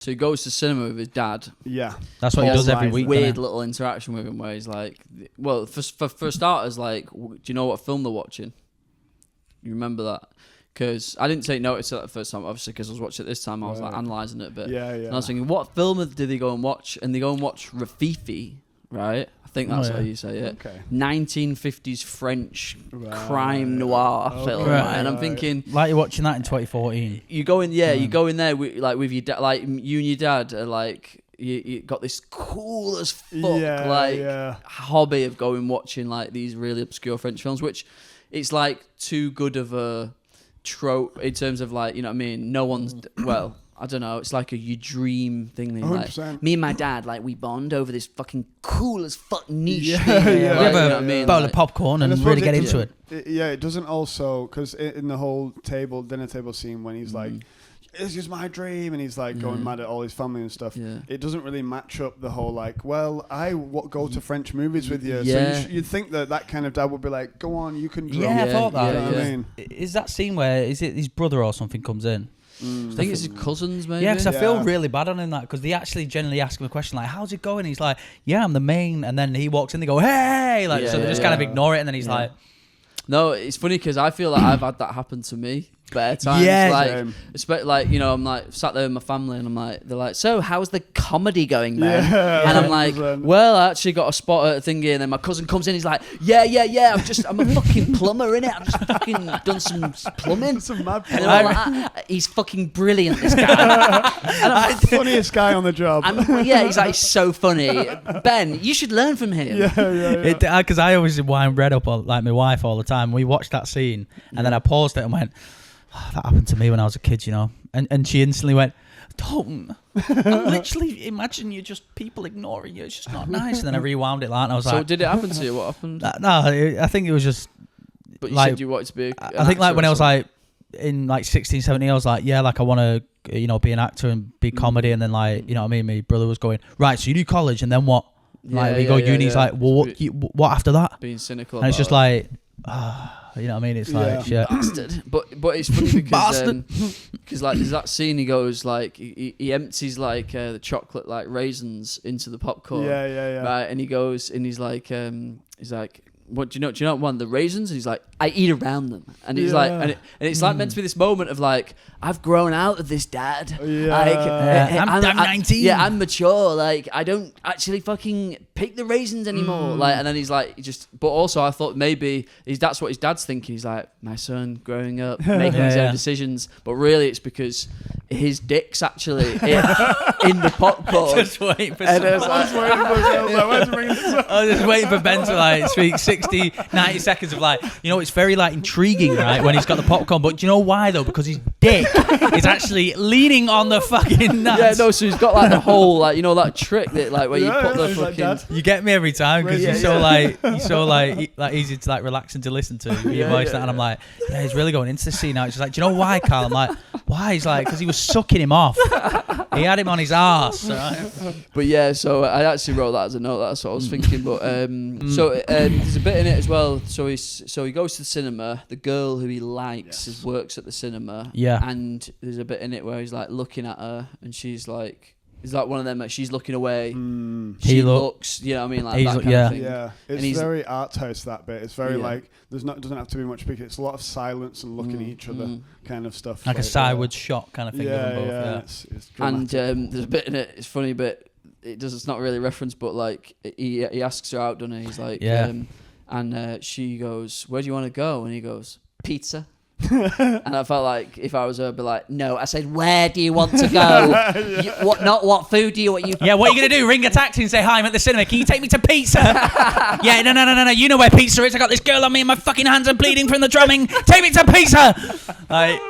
So he goes to cinema with his dad. Yeah. That's what he does every week. Weird little interaction with him where he's like, well, for starters, like, do you know what film they're watching? You remember that? Because I didn't take notice of that the first time, obviously, because I was watching it this time. I was like analysing it a bit. Yeah. And I was thinking, what film did they go and watch? And they go and watch Rafifi, right? I think that's how you say it. Okay. 1950s French crime noir film. Right? And I'm thinking, like you're watching that in 2014. You go in, you go in there with your dad, like you and your dad are like, you got this cool as fuck hobby of going watching like these really obscure French films, which it's like too good of a trope in terms of like, you know what I mean? No one's I don't know. It's like you dream thing. Like, me and my dad, like, we bond over this fucking cool as fuck niche thing. We have a bowl of popcorn and really get into it. It doesn't also, because in the whole dinner table scene when he's like, it's just my dream, and he's like going mad at all his family and stuff. Yeah. It doesn't really match up the whole like, well, I go to French movies with you. Yeah. So you'd think that kind of dad would be like, go on, you can draw. Yeah, I thought that. You know what I mean? Is that scene where is it his brother or something comes in? I think it's his cousins, maybe. Yeah, because I feel really bad on him, that because they actually generally ask him a question like, "How's it going?" He's like, "Yeah, I'm the main," and then he walks in, they go, "Hey!" Like, so they just kind of ignore it, and then he's like, "No, it's funny because I feel like I've had that happen to me." Better times, like you know, I'm like sat there with my family, and I'm like, they're like, "So, how's the comedy going, man?" And I'm like, "Well, I actually got a spot at a thingy," and then my cousin comes in, he's like, "Yeah, I'm a fucking plumber, innit? I've just fucking done some plumbing." Some mad plumbing. And I'm like, he's fucking brilliant, this guy. And I'm the funniest guy on the job. He's like so funny. Ben, you should learn from him. Yeah. Because I always wind Red up like my wife all the time. We watched that scene, and then I paused it and went, "Oh, that happened to me when I was a kid, you know." And she instantly went, "Don't. I'm literally imagine you just people ignoring you. It's just not nice." And then I rewound it like, and I was like, "So did it happen to you? What happened?" No, I think it was just. But you like, said you wanted to be. I think like when I was like in like 16, 17, I was like, yeah, like I want to, you know, be an actor and be comedy, and then like, you know what I mean. My brother was going, right, so you do college, and then what? Like we go uni. He's like, well, what after that? Being cynical. And it's just like. You know what I mean? It's like shit. Bastard. But it's funny because like there's that scene he goes like he empties like the chocolate like raisins into the popcorn. Yeah. Right, and he goes and he's like what do you know one the raisins? And he's like, I eat around them. And he's like, and it's like meant to be this moment of like, I've grown out of this, Dad. I'm 19. Yeah, I'm mature. Like, I don't actually fucking pick the raisins anymore. Like, and then he's like, but also I thought maybe that's what his dad's thinking. He's like, my son growing up, making his own decisions. But really, it's because his dick's actually in the popcorn. Just waiting for I was just waiting for Ben to like speak 60, 90 seconds of like, you know, it's very like intriguing, right, when he's got the popcorn. But do you know why though? Because his dick is actually leaning on the fucking nuts. Yeah, no, so he's got like the whole like, you know, that trick that like where you put the fucking. Like you get me every time because you're so like easy to like relax and to listen to your voice. And I'm like, yeah, he's really going into the scene now. It's just like, do you know why, Karl? I'm like, why? He's like, because he was sucking him off. He had him on his arse. Right? But yeah, so I actually wrote that as a note. That's what I was thinking. But so there's a bit in it as well. So he goes to the cinema. The girl who he likes works at the cinema. Yeah. And there's a bit in it where he's like looking at her, and she's like. It's like one of them, like she's looking away. She looks, you know what I mean? Like that kind of thing. Yeah, it's very art house, that bit. It's very like, doesn't have to be much speaking. It's a lot of silence and looking at each other kind of stuff. Like a sideways shot kind of thing. It's and there's a bit in it, it's funny, but it's not really referenced, but like he asks her out, doesn't he? He's like, and she goes, where do you want to go? And he goes, pizza. And I felt like if I was her, I'd be like, no. I said, where do you want to go? What food do you want? Yeah, what are you going to do? Ring a taxi and say, hi, I'm at the cinema. Can you take me to pizza? Yeah, no. You know where pizza is. I got this girl on me and my fucking hands are bleeding from the drumming. Take me to pizza. Like,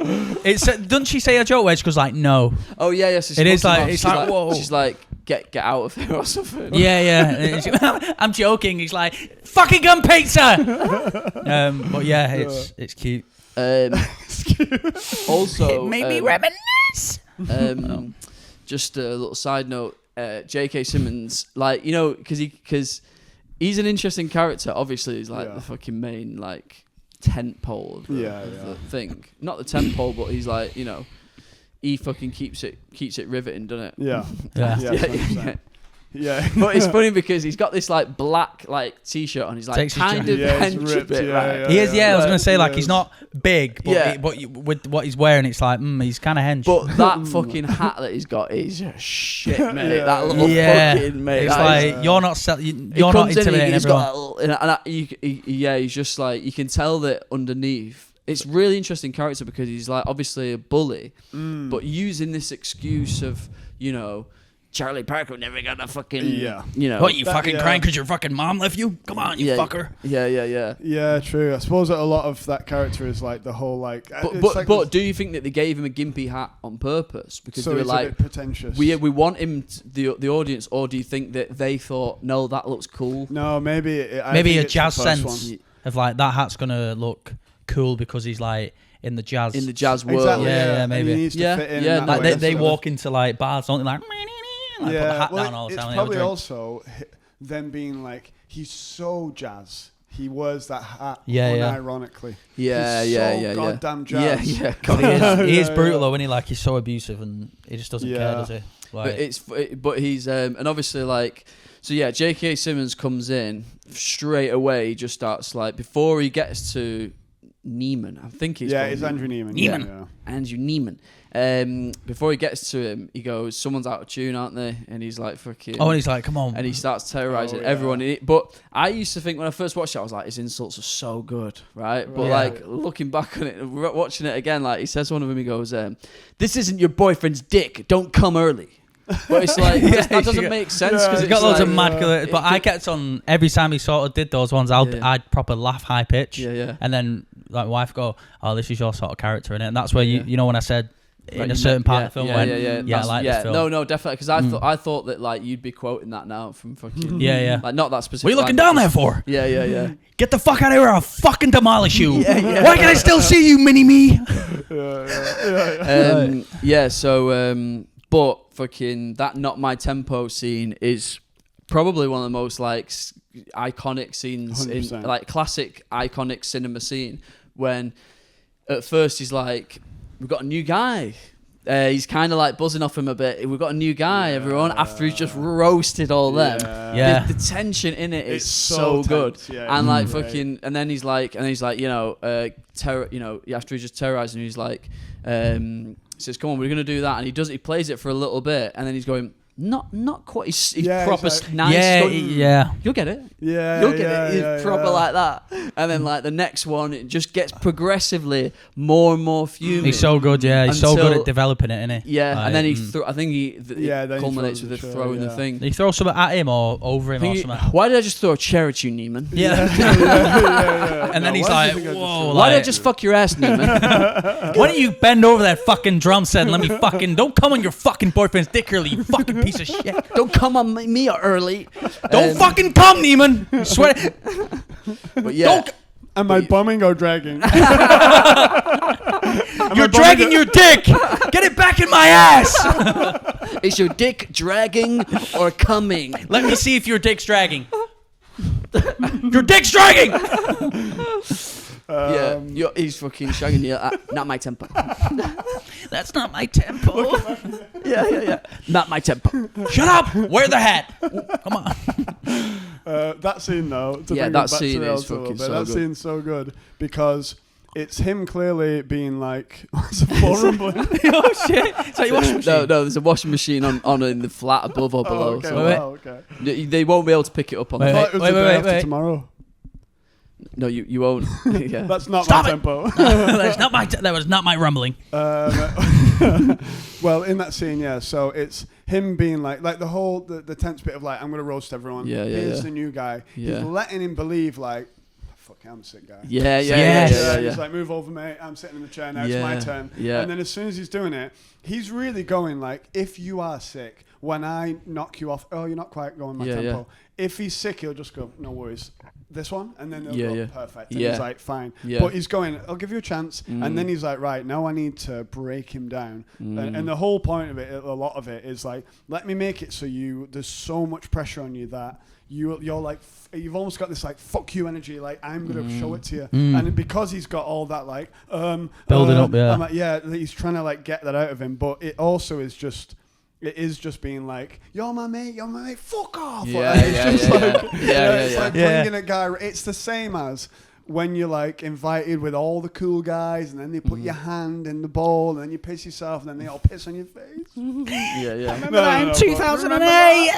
doesn't she say a joke where she goes like, no? Oh, yeah. So it is like, it's like, whoa. She's like, get out of here or something. Yeah. I'm joking. He's like, fucking gun pizza. But yeah, it's cute. Also, it made me reminisce. Just a little side note, J.K. Simmons, like, you know, because he's an interesting character. Obviously, he's like the fucking main like tent pole of the thing. Not the tent pole, but he's like, you know, he fucking keeps it riveting, doesn't it? Yeah. Yeah. Yeah. But it's funny because he's got this like black like t-shirt on. He's like Takes his kind of hench a bit, right? He is, I was gonna say like he he's is. not big, but with what he's wearing, it's like he's kind of hench. But that fucking hat that he's got is shit, mate. That little fucking mate. It's like you're not intimidating everyone. He's just like, you can tell that underneath. It's really interesting character because he's like obviously a bully, but using this excuse of, you know, Charlie Parker never got a fucking, you know. What, you fucking crying because your fucking mom left you? Come on, you fucker. Yeah. Yeah, true. I suppose that a lot of that character is like the whole like. But do you think that they gave him a gimpy hat on purpose because so they were it's like a bit pretentious? we want him the audience, or do you think that they thought no, that looks cool? No, maybe a jazz sense of like that hat's gonna look cool because he's like in the jazz world. Exactly, yeah, maybe. And he needs to fit in like they walk into like bars, don't they? Like, put the hat down all the time. It's probably also them being like, he's so jazz. He wears that hat unironically. Yeah. Goddamn jazz. Yeah. God, he is brutal though, isn't he? Like he's so abusive and he just doesn't care, does he? Like, but he's and obviously like. So yeah, J.K. Simmons comes in straight away. He just starts like before he gets to Neiman. I think he's it's Andrew Neiman. Yeah. Andrew Neiman. Before he gets to him, he goes, "Someone's out of tune, aren't they?" And he's like, "Fucking." Oh, and he's like, "Come on!" And he starts terrorizing everyone. But I used to think when I first watched it, I was like, his insults are so good, right? But like looking back on it, watching it again, like he says one of them, he goes, "This isn't your boyfriend's dick. Don't come early." But it's like that doesn't make sense because he's got loads of mad. But I kept on every time he sort of did those ones. I'd proper laugh high pitch. And then like my wife go, "Oh, this is your sort of character in it." And that's where you know when I said in a certain part of the film, I like this film. No, definitely because I thought that like you'd be quoting that now from fucking like not that specific. What are you looking down there for? Yeah. Get the fuck out of here! I'll fucking demolish you. Why can I still see you, mini me? So. But fucking that Not My Tempo scene is probably one of the most like iconic scenes 100%. in like classic iconic cinema scene when at first he's like, "We've got a new guy." He's kind of like buzzing off him a bit. "We've got a new guy, everyone." After he's just roasted all them, the tension in it is so good. And like fucking, and then he's like, you know, after he just terrorized him, he's like, says, "Come on, we're gonna do that," and he plays it for a little bit, and then he's going, not quite. He's proper nice. You'll get it. You'll get it. He's proper like that, and then like the next one, it just gets progressively more and more fuming. He's so good. He's so good at developing it, isn't he? Yeah, and then I think it culminates with throwing the thing. Did he throw something at him or over him or something? Why did I just throw a chair at you, Neiman? And then he's like, "Whoa! Why did I just fuck your ass, Neiman? Why don't you bend over that fucking drum set and let me fucking don't come on your fucking boyfriend's dick early, you fucking piece of shit. Don't come on me early. Don't fucking come, Neiman. Swear. But yeah. Am I bumming or dragging? You're dragging your dick. Get it back in my ass. Is your dick dragging or coming? Let me see if your dick's dragging. Your dick's dragging. He's fucking shagging you. Not my tempo. That's not my tempo. Yeah. Not my tempo. Shut up. Wear the hat. Come on. That scene though. That scene is fucking so good. That scene's so good because it's him clearly being like, "What's a floor rumbling?" Oh shit! Is that your washing machine? No, there's a washing machine on in the flat above or below. Okay. They won't be able to pick it up on. Wait. Tomorrow. No, you won't. Yeah. That's not Stop my it. tempo. That was not my rumbling. Well, in that scene, so it's him being like the whole the tense bit of like, "I'm gonna roast everyone." Here's the new guy. He's letting him believe like, "Fuck, I'm a sick guy." Yeah. He's like, "Move over, mate. I'm sitting in the chair now. It's my turn." Yeah. And then as soon as he's doing it, he's really going like, "If you are sick, when I knock you off, you're not quite going my tempo." If he's sick, he'll just go, "No worries. This one," and then they'll go, "Perfect." And he's like, "Fine." But he's going, "I'll give you a chance." And then he's like, "Right, now I need to break him down." And the whole point of it, a lot of it is like, let me make it so there's so much pressure on you that you're like, you've almost got this like, "fuck you" energy. Like, I'm going to show it to you. And because he's got all that like building up, he's trying to like get that out of him. But it also is just. It is just being like, you're my mate, fuck off. It's like bringing a guy. It's the same as when you're like invited with all the cool guys, and then they put your hand in the bowl, and then you piss yourself, and then they all piss on your face. Remember that in 2008?